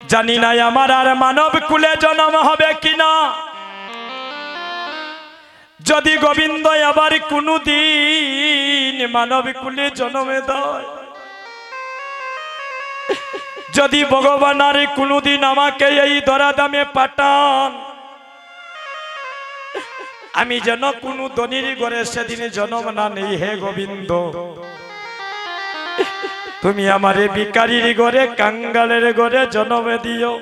জানি না আমার আর মানব কুলে জন্ম হবে কিনা। যদি গোবিন্দ আবার কোনদিন মানব কুলে জন্ম দেয়, যদি ভগবান আর কোনদিন আমাকে এই ধরাধামে পাঠান, আমি যেন কোনো ধনীর ঘরে সেদিন জন্ম না নেই। হে গোবিন্দ, তুমি আমারে ভিখারির ঘরে, কাঙ্গালের ঘরে জন্ম দিও,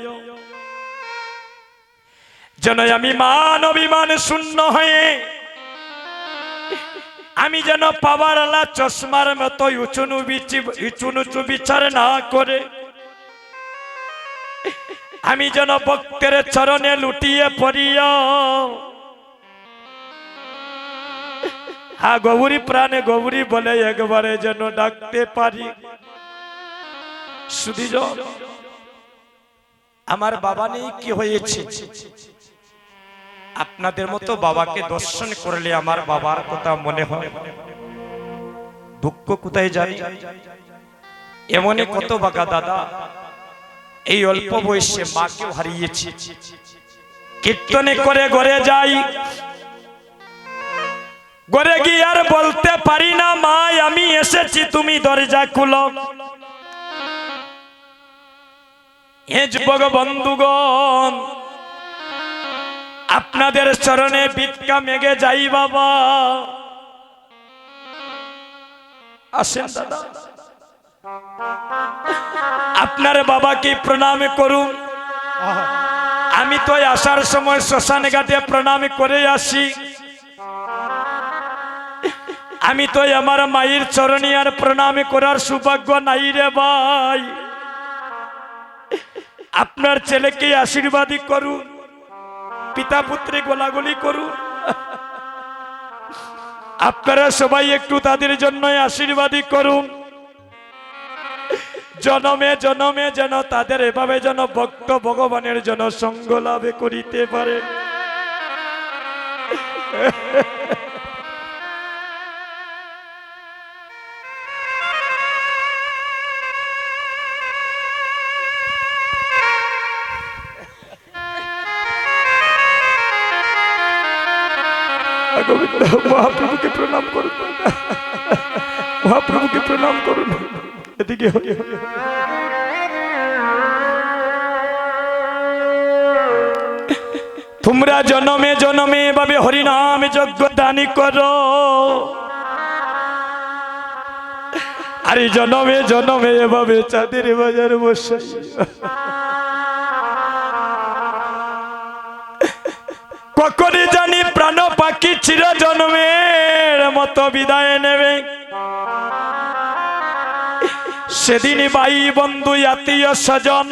যেন আমি মান অভিমান শূন্য হয়ে আমি যেন পাওয়ার আলা চশমার মতো উঁচু বিচার না করে আমি যেন ভক্তের চরণে লুটিয়ে পড়িয়া হ্যাঁ গৌরী প্রাণে গৌরী বলে একবারে যেন ডাকতে পারি। শুধু আমার বাবা নেই কি হয়েছে, আপনাদের মতো বাবাকে দর্শন করলে আমার বাবার কথা মনে হয়। দুঃখ কোথায় জানি, এমনই কত বাঁকা দাদা এই অল্প বয়সে মাকেও হারিয়েছে। কীর্তনে করে ঘরে যাই, ঘরে গিয়ে আর বলতে পারি না মা আমি এসেছি, তুমি দরজা খুলো। হে যুবক বন্ধুগণ, আপনাদের চরণে ভিক্ষা মেগে যাই বাবা, আসেন দাদা, আপনার বাবাকে প্রণাম করুন। আমি তো আসার সময় শ্মশান ঘাটে প্রণাম করে আসি। আমি তো আমার মায়ের চরণে আর প্রণাম করার সৌভাগ্য নাই রে ভাই। আপনার ছেলেকে আশীর্বাদ করুন, পিতা পুত্রে গোলাগুলি করুন। আপনারা সবাই একটু তাদের জন্য আশীর্বাদ করুন, জনমে জনমে যেন তাদের এভাবে যেন ভক্ত ভগবানের জন্য সঙ্গ লাভ করিতে পারে। মহাপ্রভুকে প্রণাম করুন, মহাপ্রভুকে প্রণাম করুন। এদিকে তোমরা জনমে জনমে এভাবে হরিনাম যজ্ঞ দানি করো, আর জনমে জনমে এভাবে চাঁদের বাজার বসে কখনই জানি প্রাণ পাখি চির জন্মের মতো বিদায় নেবে। সেদিন ভাই বন্ধু আত্মীয় স্বজন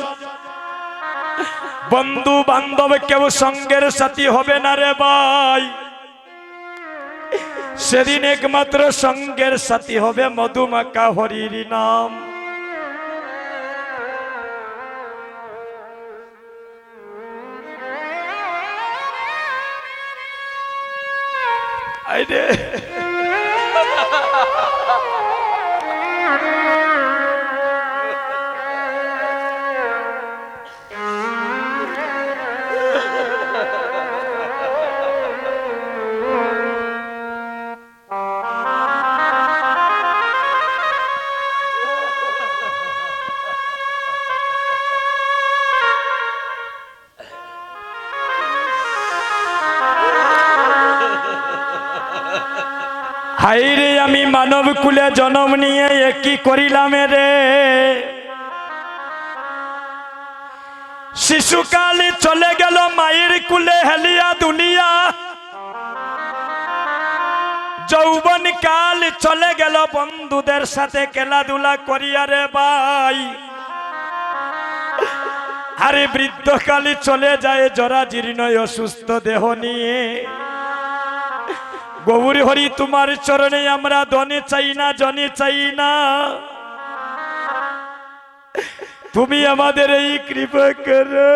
বন্ধু বান্ধব কেউ সঙ্গের সাথী হবে না রে ভাই। সেদিন একমাত্র সঙ্গের সাথী হবে মধুমাখা হরির নাম। আইরে হাইরে আমি মানব কুলে জন্ম নিয়ে একই করিলাম রে। শিশুকাল চলে গেল মায়ের কুলে হেলিয়া দুলিয়া, যৌবন কাল চলে গেল বন্ধুদের সাথে খেলাধুলা করিয়া রে ভাই। আরে বৃদ্ধকাল চলে যায় জরা জীর্ণ অসুস্থ দেহ নিয়ে। গৌরী হরি তোমার চরণে আমরা ধনে চাই না, জনে চাই না, তুমি আমাদের এই কৃপা করো।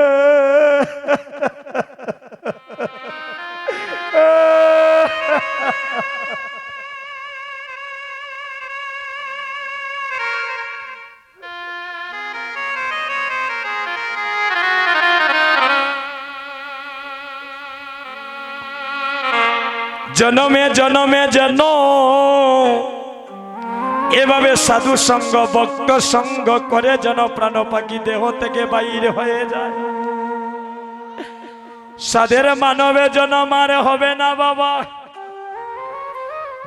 জনমে জনমে যেন এভাবে সাধু সঙ্গ ভক্ত সঙ্গ করে যেন প্রাণ পাখি দেহ থেকে বাইরে হয়ে যায়। সাধের মানবে জনম আর হবে না বাবা।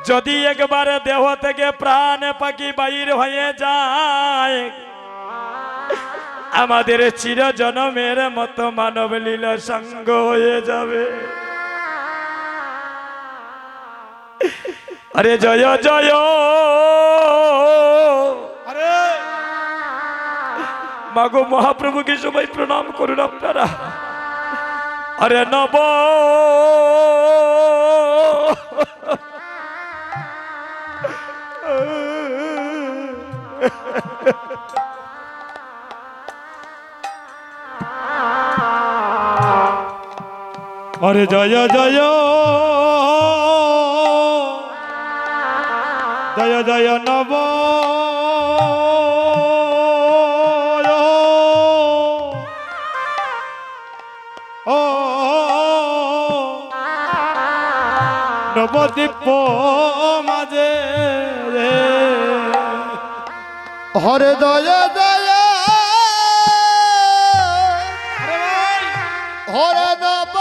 যদি একবারে দেহ থেকে প্রাণ পাখি বাইর হয়ে যায়, আমাদের চির জনমের মতো মানব লীলা সঙ্গ হয়ে যাবে। আরে জয় জয়, আরে মাগো মহাপ্রভুকে সবাই প্রণাম করুন আপনারা। আরে নব আরে জয় জয় জয় জয় নব ও নবদ্বীপ মাঝে হরে দয়া দয়া হরে নব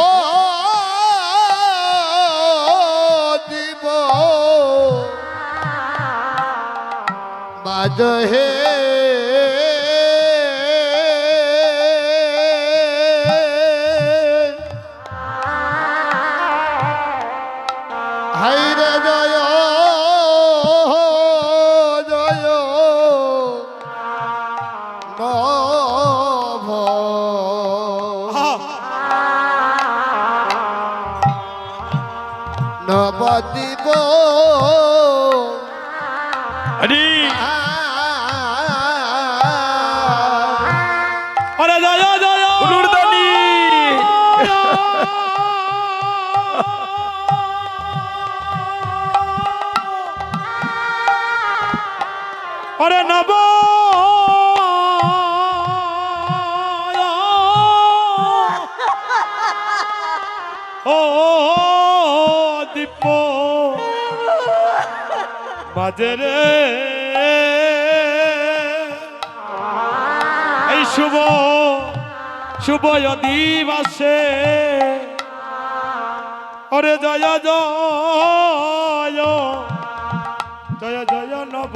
ও দিব বাজ হে হাইরে জয় জয় নভ নবদ্বীপ হরি আরে জয় জয় নুরদানি আরে নব ও দীপ মাঝে রে এই শুভ শুভ দিবসে ওরে জয় জয় জয় জয় নব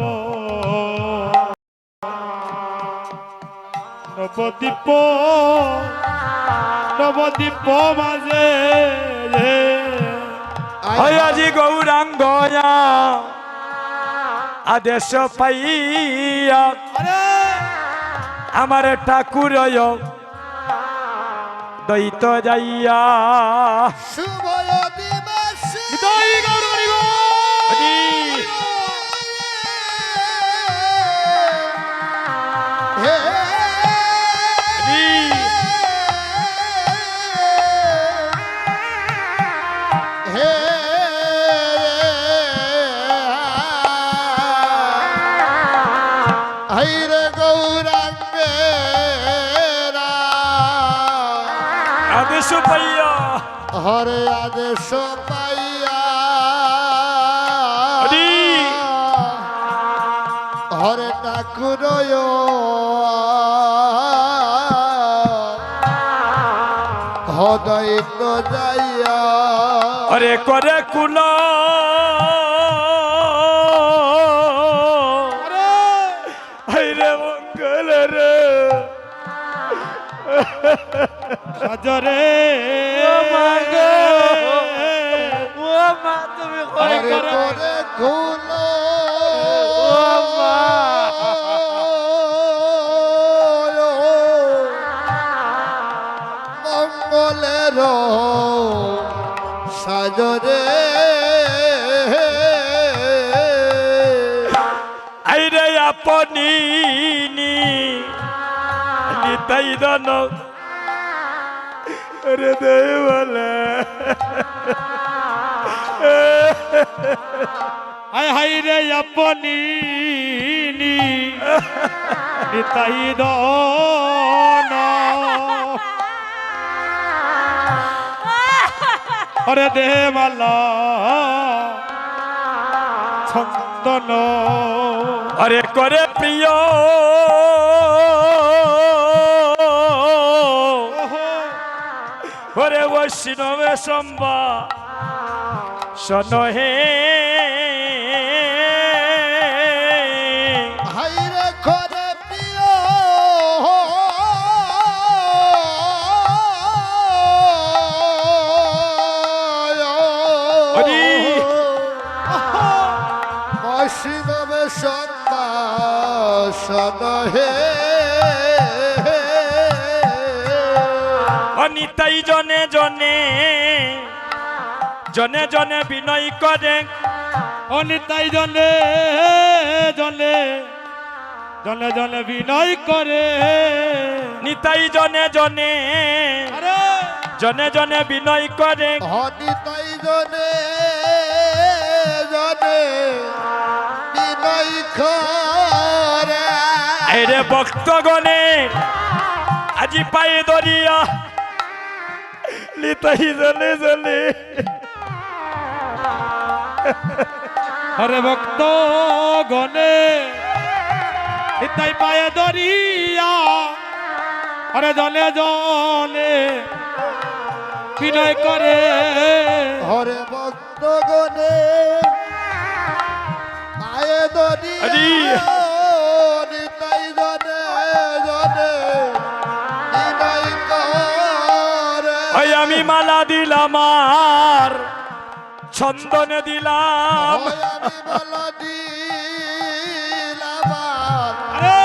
নবদ্বীপ নবদ্বীপ মাঝে আজি গৌরাঙ্গ আদেশ পাইয়া আমার ঠাকুর দৈত যাইয়া শুভ দিবস হে হে হাইরে গৌরাঙ্গেরা আদেশ পাইয়া হরে আদেশ পাইয়া হরে ঠাকুর হদয়িত যাইয়া অরে করে কুল হাইরে মঙ্গল রে সাজরে হরে করে কুল মঙ্গলের সাজরে আইরে আপনি নিতাই দন রে দেওয়ালা আয় হাই রে আপনি নিতাই দন ওরে দেমালা ছন্দন আরে করে প্রিয় ওরে বৈষ্ণবে সম্বা শোনহে হাইরে করে প্রিয় হরি। বৈষ্ণবে সম্ভাষণ হে অনিতাই জনে জনে জনে জনে বিনয় করে অনিতাই জনে জনে জনে জনে বিনয় করে নিতাই জনে জনে আরে জনে জনে বিনয় করে হনি তাই জনে জনে বিনয় করে আরে ভক্তগণে আজি পায়ে দরিয়া নিতাই জনে জনে হরে ভক্ত গণে নিতাই পায়ে দরিয়া হরে জনে জনে বিনয় করে হরে ভক্ত গণে পায়ে হরি। নিতাই জনে জনে বিনয় করে ওই আমি মালা দিলাম আর ছন্দনে দিলাম হয় আমি মালা দিলাম আর আরে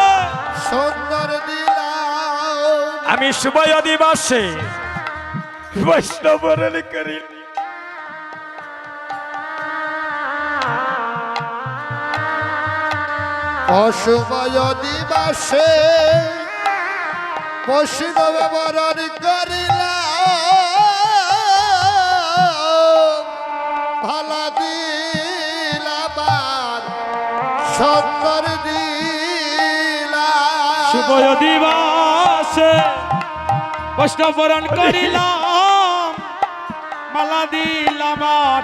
সুন্দর দিলাম আমি শুভয় দিবসে বৈষ্ণবরণ করি অসময় দিবাসে বৈষ্ণব বরণ করিলাম ভালা দিলাম আর সুন্দর দিলাম শুভ দিবসে বৈষ্ণব বরণ করিলাম মালা দিলাম আর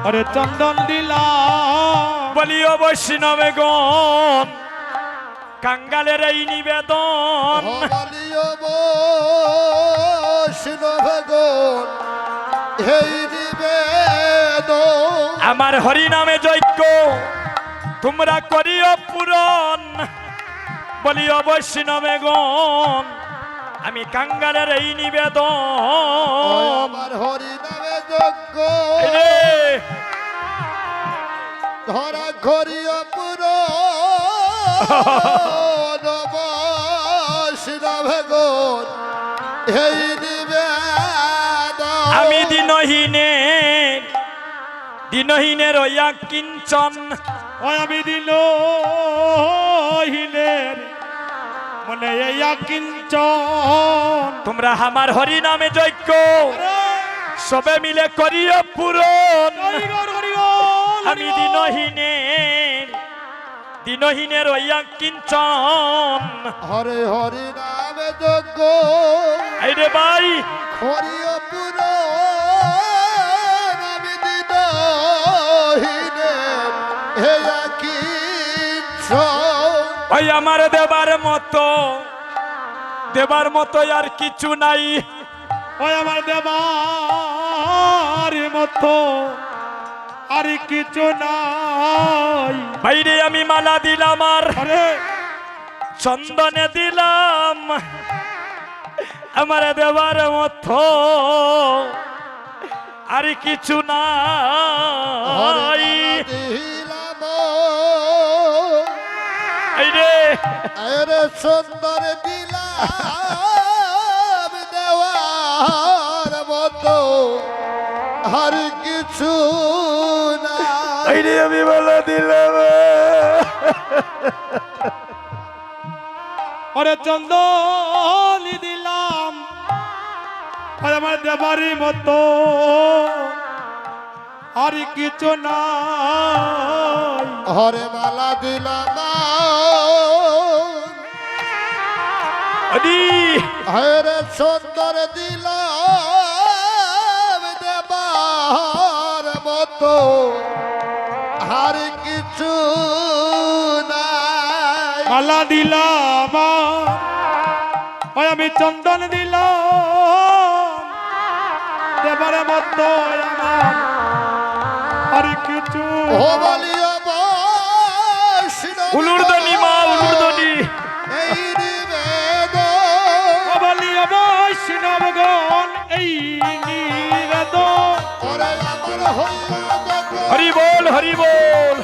হরে চন্দন দিলাম বলিও বৈষ্ণবে গণ কাঙ্গালের এই নিবেদন হবালিও বৈষ্ণব গণ এই নিবেদন আমার হরি নামে যজ্ঞ তোমরা করিও পূরণ বলিও বৈষ্ণবে গণ আমি কাঙ্গালের এই নিবেদন আমার হরি নামে যজ্ঞ রে, ধরা করিও পুর বৈষ্ণব গণ এই নিবেদন আমি দিনহীনের ওয়া কিঞ্চন ওই আমি দিল হিলের মনে ইয়া কিঞ্চন তোমরা আমার হরি নামে যজ্ঞ সবে মিলে করিও পূরণ আমি দিনহীনের ওয়া কিঞ্চন হরে হরি নামে যজ্ঞ এই রে ভাই করিও পুর নামে দিন হেয়া কি ওই আমার দেবার মতো আর কিছু নাই ওই আমার দেবার মতো আর কিছু নাই বাইরে আমি মালা দিলাম আর আরে চন্দনে দিলাম আমার দেবার মতো আর কিছু নাই দিলাম এই রে আরে সুন্দর দিলাম দেওয়ার মতো আর কিছু না এই রে আমি মালা দিলাম ওরে চন্দলি দিলাম আর আমার দেবারি মতো আর কিছু নাই। হরে মালা দিলাম আদি হরে সুন্দর দিলাম দেবার মতো আর কিছু নাই। মালা দিলাম ওই আমি চন্দন দিলাম দেবারে মতো আমার আর কিছু ও বলিও বৈষ্ণব উলুরদনি মা উলুরদনি এই নিবেদন বলিয়া বৈষ্ণবগণ এই নিবেদন। ওরে আমার হইয়া যত হরি বল হরি বল।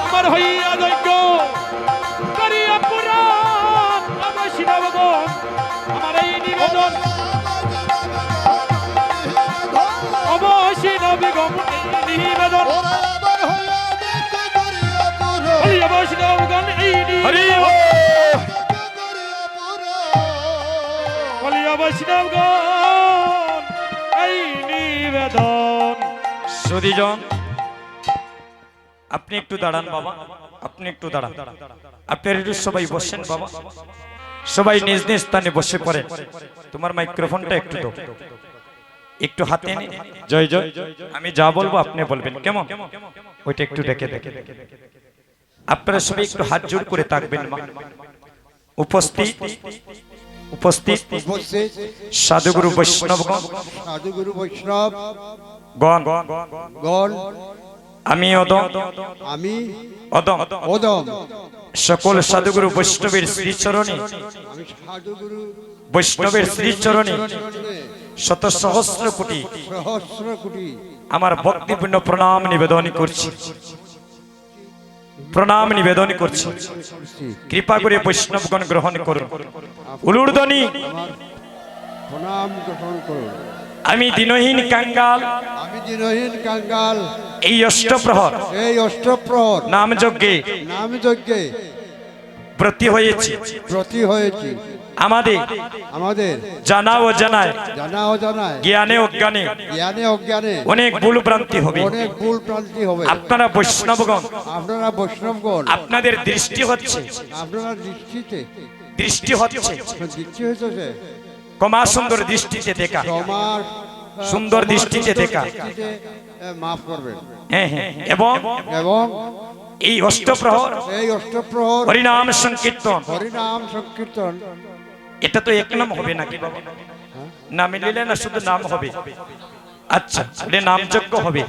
আমার হইয়া যজ্ঞ করিয়া পুরাণ বৈষ্ণবগণ আমার এই নিবেদন। অবৈষ্ণবগণ এই নিবেদন বলিয়া বৈষ্ণবগণ এই হরি নিবেদন। বল। বলিয়া বৈষ্ণবগণ এই নিবেদন। সুধীজন আপনি একটু দাঁড়ান বাবা, আপনি একটু দাঁড়ান। আপনার একটু সবাই বসেন বাবা, সবাই নিজ নিজ স্থানে বসে পড়ে। তোমার মাইক্রোফোনটা একটু দাও, একটু হাতে নে। জয় জয়, আমি যা বলবো আপনি বলবেন, কেমন? ওইটা একটু দেখে দেখে আপনারা সবাই একটু হাত জোড় করে থাকবেন মা। উপস্থিত উপস্থিত উপস্থিত সাধুগুরু বৈষ্ণবগণ সাধুগুরু বৈষ্ণব গণ গণ আমি অদম আমি অদম ওদম সকল সাধুগুরু বৈষ্ণবের শ্রীচরণে আমি সাধুগুরু বৈষ্ণবের শ্রীচরণে শত সহস্র কোটি সহস্র কোটি আমার ভক্তিপূর্ণ প্রণাম নিবেদন করছি, প্রণাম নিবেদন করছি। কৃপা করে বৈষ্ণবগণ গ্রহণ করুন। উলুরদনি আমার প্রণাম গ্রহণ করুন। আমি দিনহীন কাঙ্গাল আমি দিনহীন কাঙ্গাল এই অষ্টপ্রহর এই অষ্টপ্রহর নাম যজ্ঞে নাম যজ্ঞে ব্রতী হয়েছি। ব্রতী হয়েছি। আমাদের আমাদের জানা ও জানায় জানা অজানায় জ্ঞানে অজ্ঞানে জ্ঞানে অজ্ঞানে অনেক ভুল ভ্রান্তি হবে। অনেক ভুল প্রান্তি হবে। আপনারা বৈষ্ণবগণ আপনারা বৈষ্ণবগণ আপনাদের দৃষ্টি হচ্ছে আপনারা দৃষ্টিতে দৃষ্টি হচ্ছে দৃষ্টি হয়েছে কমা সুন্দর দৃষ্টিতে দেখা, তোমার সুন্দর দৃষ্টিতে দেখা। দৃষ্টিতে মাফ করবেন। হ্যাঁ হ্যাঁ, এবং এবং এই অষ্টপ্রহর এই অষ্টপ্রহর হরিনাম সংকীর্তন হরিনাম সংকীর্তন এটা তো এক নাম হবে নাকি বাবা? না মিলিলে না শুধু নাম হবে? আচ্ছা, এটা নামযজ্ঞ হবে,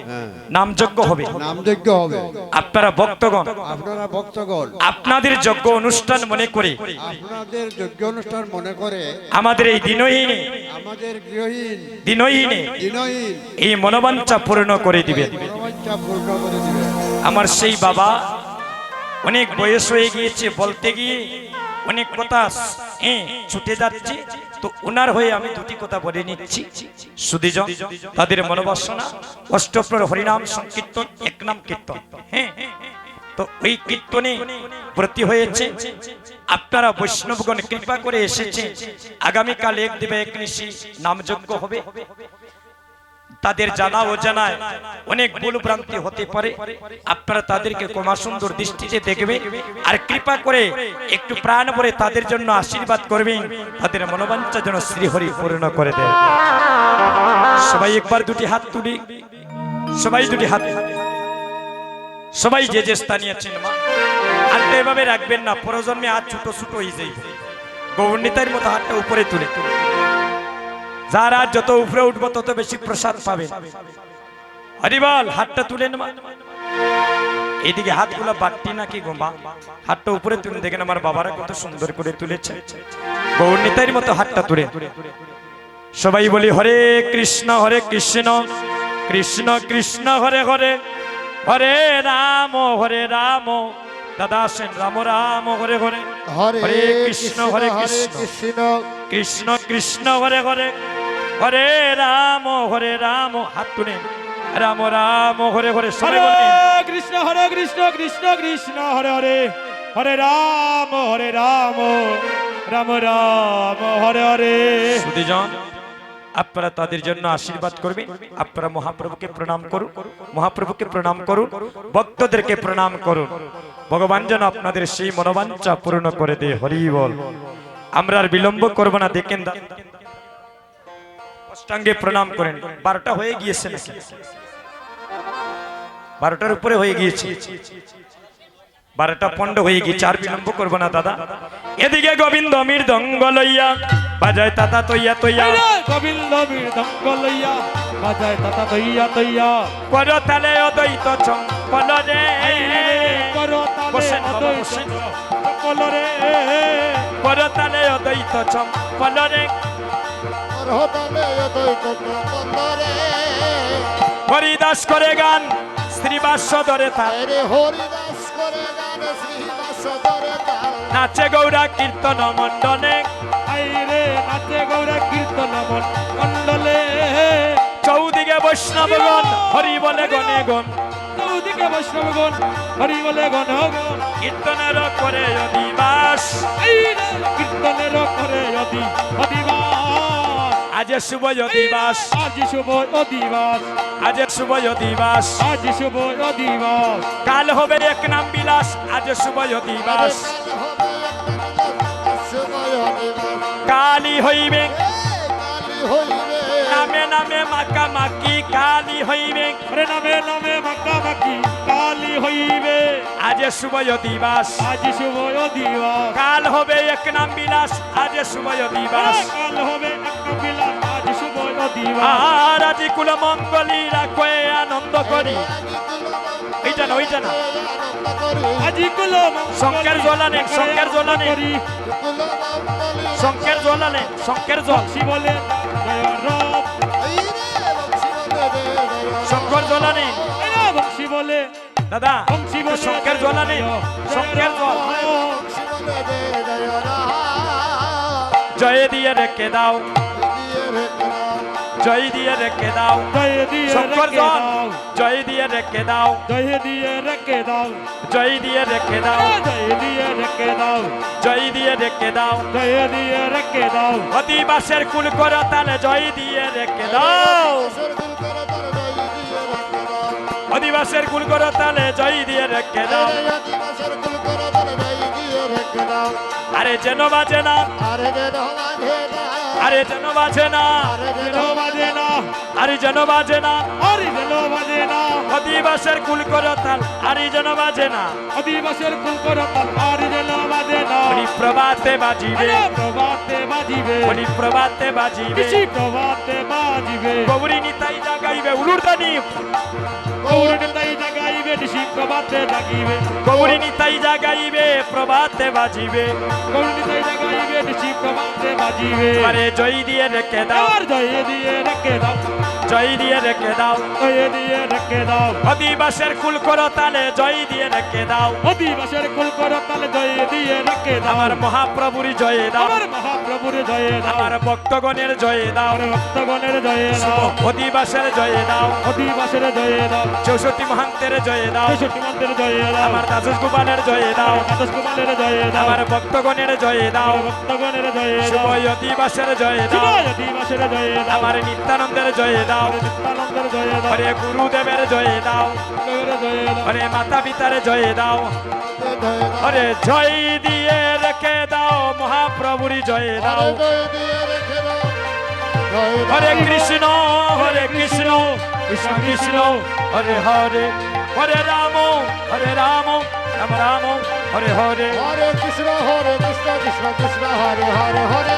হ্যাঁ নামযজ্ঞ হবে। নামযজ্ঞ হবে। আপনারা ভক্তগণ আপনারা ভক্তগণ আপনাদের যজ্ঞ অনুষ্ঠান মনে করে আপনাদের যজ্ঞ অনুষ্ঠান মনে করে আমাদের এই দিনহীনে আমাদের গৃহহীন দিনহীনে দিনহীন এই মনোবাঞ্ছা পূর্ণ করে দিবেন। মনোবাঞ্ছা পূর্ণ করে দিবেন। আমার সেই বাবা অনেক বয়স হয়ে গিয়েছে, বলতে গিয়ে অনেক কথা ছুটে যাচ্ছে, তো ওনার হয়ে আমি দুটি কথা বলে নিচ্ছি। সুধীজন তাদের মনোবাসনা অষ্টপ্রহর হরিনাম সংকীর্তন এক নাম কীর্তন। হ্যাঁ, তো ওই কীর্তনে ব্রতী হয়েছে। আপনারা বৈষ্ণবগণ কৃপা করে এসেছে। আগামীকাল এক দিবে এক নিশি নামযজ্ঞ হবে। তাদের জানা ও জানায় অনেক ভুল ভ্রান্তি হতে পারে। আপনারা তাদেরকে কমা সুন্দর দৃষ্টিতে দেখবেন আর কৃপা করে একটু প্রাণ ভরে তাদের জন্য আশীর্বাদ করবেন, তাদের মনোবাঞ্ছা যেন শ্রীহরি পূর্ণ করে দেয়। সবাই একবার দুটি হাত তুলি, সবাই দুটি হাত, সবাই যে যে স্থানে আছেন মা হাতটা এভাবে রাখবেন না, পরজন্মে হাত ছোট ছোট হয়ে যায়। গৌরনীতার মতো হাতটা উপরে তুলে, যারা যত উপরে উঠবো তত বেশি প্রসাদ পাবে। হরিবল, হাতটা তুলেন মা। এইদিকে হাতগুলো বাটটি নাকি গোমা, হাতটা উপরে তুলে দেখেন আমার বাবারা কত সুন্দর করে তুলেছে। গৌরনীতার মতো হাতটা তুলে সবাই বলি হরে কৃষ্ণ কৃষ্ণ কৃষ্ণ হরে হরে, হরে রাম দাদা সেন রাম রাম হরে হরে, হরে কৃষ্ণ কৃষ্ণ কৃষ্ণ কৃষ্ণ হরে হরে, হরে রাম হাত তুলে রাম রাম হরে হরে। সবাই হরে বলবেন কৃষ্ণ কৃষ্ণ কৃষ্ণ হরে হরে, হরে রাম রাম রাম হরে হরে। সুধীজন, আপনারা তাদের জন্য আশীর্বাদ করবেন। আপনারা মহাপ্রভুকে প্রণাম করুন, মহাপ্রভুকে প্রণাম করুন, ভক্তদেরকে প্রণাম করুন। ভগবান যেন আপনাদের সেই মনোবাঞ্ছা পূর্ণ করে দে। হরি বল। আমরা আর বিলম্ব করব না। দেখেন অষ্টাঙ্গে প্রণাম করেন। 12টা হয়ে গিয়েছে নাকি? 12টার উপরে হয়ে গিয়েছে, 12টা 15 হয়ে গিয়েছে। আর বিলম্ব করব না দাদা। এদিকে গোবিন্দ মৃদঙ্গ লইয়া বাজায় তাতা তৈয়া তৈয়া, গোবিন্দ মৃদঙ্গ লইয়া বাজায় তাতা তৈয়া তৈয়া, করতালে অদ্বৈত চম্পল রে। করতালে বসেন বাবা, অদ্বৈত বসেন। চম্পল রে, করতালে অদ্বৈত চম্পল রে। হতালে অদ্বৈত চম্পলরে হরিদাস করে গান শ্রীবাস ধরে তার, আরে হরিদাস করে গান শ্রীবাস ধরে তাল নাচে গৌরা কীর্তন মণ্ডলে। আইরে নাচে গৌরা কীর্তন মণ্ডলে, চৌদিকে বৈষ্ণবগণ হরি বলে গণে গণ, চৌদিকে বৈষ্ণবগণ হরি বলে গণ গণ, কীর্তনের করে অধিবাস। আইরে কীর্তনের করে অধিবাস, আজ শুভ অধিবাস, আজ শুভ অধিবাস, আজ শুভ অধিবাস। আজ শুভ অধিবাস, কাল হবে এক নাম বিলাস, আজ শুভ অধিবাস। কালী হইবে নামে নামে মাকা মাকি, কালী হইবে হরে নামে নামে মাকামাকি কালী হইবে, আজ শুভ অধিবাস। আজ শুভ অধিবাস, কাল হবে এক নাম বিলাস, আজ শুভ অধিবাস। কাল হবে একটা বিলাস, আজ শুভ অধিবাস, আর আজ কুল মঙ্গলী রাখে আনন্দ করি। এইটা না, ওইটা না। আজি কুল শঙ্কের জ্বলানে, শঙ্কের জ্বলানে, শঙ্কের জ্বলানে, শঙ্কের জল, বলে জয় রব, শঙ্কর জ্বলানে। বংশী বলে দাদা, বংশী বলে শঙ্কের জ্বলানে, শঙ্কের জল। জয় দিয়ে রেখে দাও, জয় দিয়ে রেখে দাও, জয় দিয়ে শঙ্কর রেখে জল। দাও, জয় দিয়ে রেখে দাও, জয় দিয়ে রেখে দাও, জয় দিয়ে রেখে দাও, জয় দিয়ে রেখে দাও, জয় দিয়ে রেখে দাও। জয় দিয়ে রেখে দাও, অধিবাসের কুল করো তাহলে জয় দিয়ে রেখে দাও। অধিবাসের কুল করো তাহলে জয় দিয়ে রেখে দাও। আরে যেন বাজে না, আরে যেন বাজে না, যেন বাজে না, আরে যেন বাজে না। আরে যেন বাজে না, অধিবাসের কুল করো তাল, আরে যেন বাজে না। অধিবাসের ফুল করতাল, আর যেন বাজে না, হরি প্রভাতে বাজিবে, আরে প্রভাতে বাজিবে, হরি প্রভাতে বাজিবে। কৃষি প্রভাতে বাজিবে, গৌরী নিতাই জাগাইবে উলুরদানি, গৌরী তাই জাগাইবে, ঋষি প্রভাতে জাগিবে, গৌরী নিতাই জাগাইবে প্রভাতে বাজিবে। গৌরী তাই জাগাইবে, ঋষি প্রভাতে বাজিবে, আরে জয় দিয়ে রেখে দাও, আর জয় দিয়ে রেখে দাও, জয় দিয়ে রেখে দাও। জয় দিয়ে রেখে দাও, অধিবাসের কুল করো তালে জয় দিয়ে রেখে দাও। অধিবাসের কুল করতাল, জয় দিয়ে রেখে দাও, আমার মহাপ্রভুর জয় দাও, আমার মহাপ্রভুর জয় দাও, আমার ভক্তগণের জয় দাও। আমার ভক্তগণের জয় দাও, অধিবাসের জয় দাও, অধিবাসের জয় দাও, 64 মহান্তের জয় দাও। 64 মন্ত্রের জয় দাও, আমার দাসুস গোপালের জয় দাও, দ্বাদশ কুমারের জয় দাও, আমার ভক্তগণের জয় দাও। আমার ভক্তগণের জয় শুভ দাও, অধিবাসের জয় দাও, শিবায় অধিবাসের জয় দাও, আমার নিত্যানন্দের জয় দাও। নিত্যানন্দের জয় দাও, হরে গুরুদেবের জয় দাও, গুরুদেবের জয় দাও, হরে মাতা পিতার জয় দাও। হরে জয় দিয়ে রেখে দাও, মহাপ্রভুর জয় দাও। হরে কৃষ্ণ, হরে কৃষ্ণ, কৃষ্ণ কৃষ্ণ হরে হরে, হরে রাম, হরে রাম, রাম রাম হরে হরে। হরে কৃষ্ণ কৃষ্ণ কৃষ্ণ হরে হরে হরে